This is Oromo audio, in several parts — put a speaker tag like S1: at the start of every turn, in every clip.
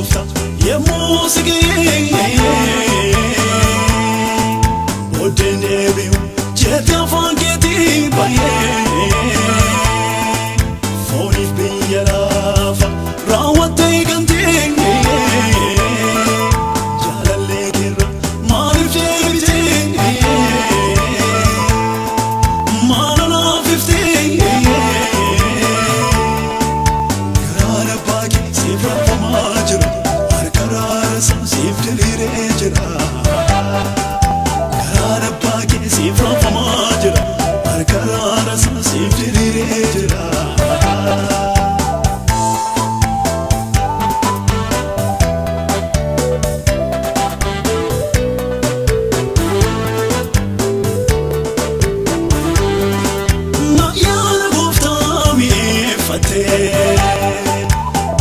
S1: gofta ye musiki odene biu jeta fangeti baye foni biyara fa rawate ganti jalalle gira marje bite marana 50 gara bagi sifra famajra har karar sa sif delire jra gara bagi sifra famajra har karar sa sif delire jra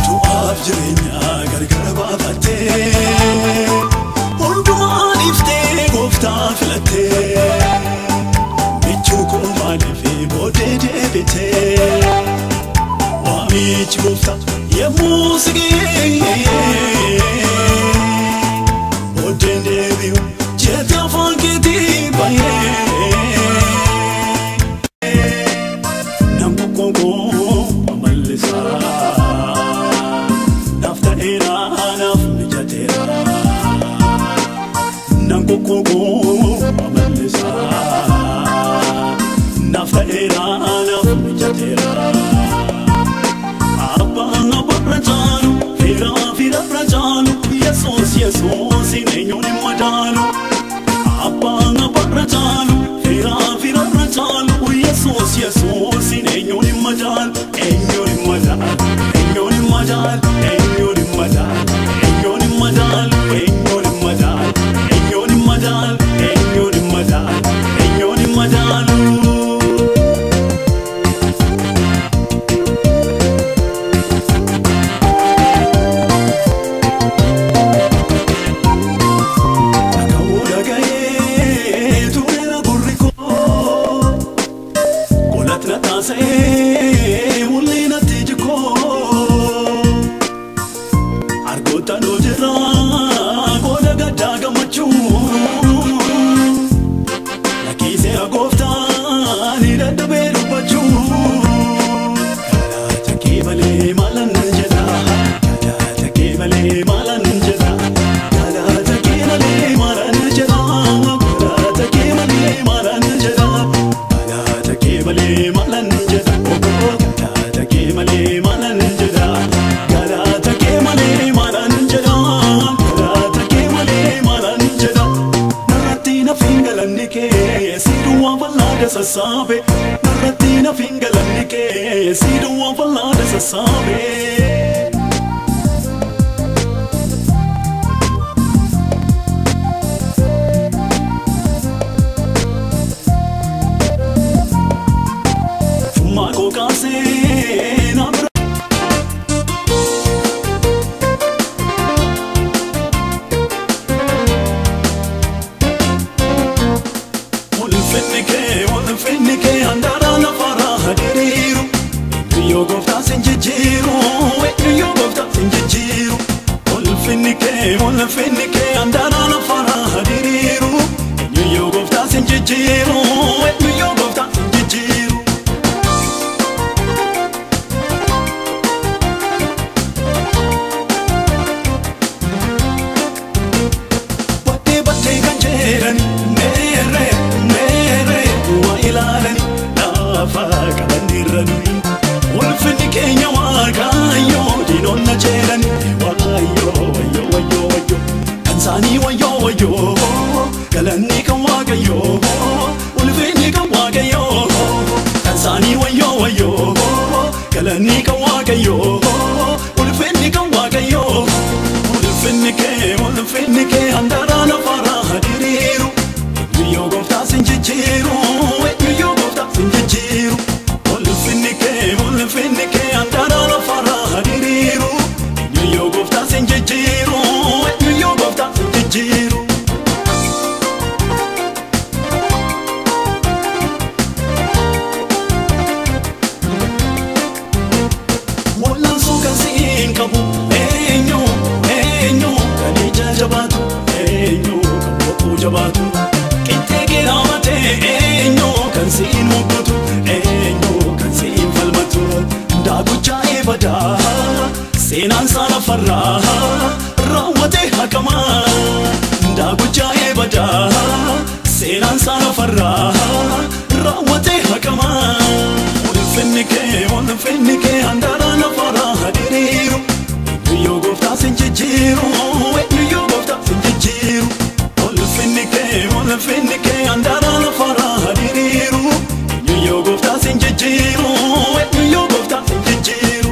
S1: tu afjirenya gargar baafate hundumaan iftee gooftaa filatte michuu koo maaliif boodee deebite waamichi gooftaa yemmuu sigee boodeen deebi'u jettee afaan keetii baay'ee Koko amalisa nafta erana mijatera abana baprajanu fira prajanu yesos inenyoni madanu abana baprajanu fira prajanu yesos inenyoni madal enyoni madal enyoni madal enyoni madal enyoni madal enyoni madal madal, enyoni madal, enyoni madalu. Akauda gaye, tuera burriko, kolatna tase, mulina tijiko, argota no jira, kola gadaga machu. Sabe, narratina fingalanni che si duwa ballada sa sabe. Fuma coca se na Finnike andara na faraha diriru Yo gofta sinjijiru Yo gofta sinjijiru Finnike andara na faraha diriru Yo gofta sinjijiru Yo gofta sinjijiru Batte ganjerani ilalani lafa kabandirani ulfinni keenya waaqayyo dinonna jedhani wayyo kansaanii wayyo galanni kan waaqayyo ulfinni kan waaqayyo kansaanii wayyo galanni kan waaqayyo ulfinni kan waaqayyo ulfinni kee handara na faraha diriiru yo gofta sinjijiru sinjijiru ulfinike andara na faraha diriru yo gofta sinjijiru yo gofta sinjijiru wala finike andara na fara hadiriru yo gofta sinjiru yo gofta sinjiru ol finike andara na fara hadiriru yo gofta sinjiru yo gofta sinjiru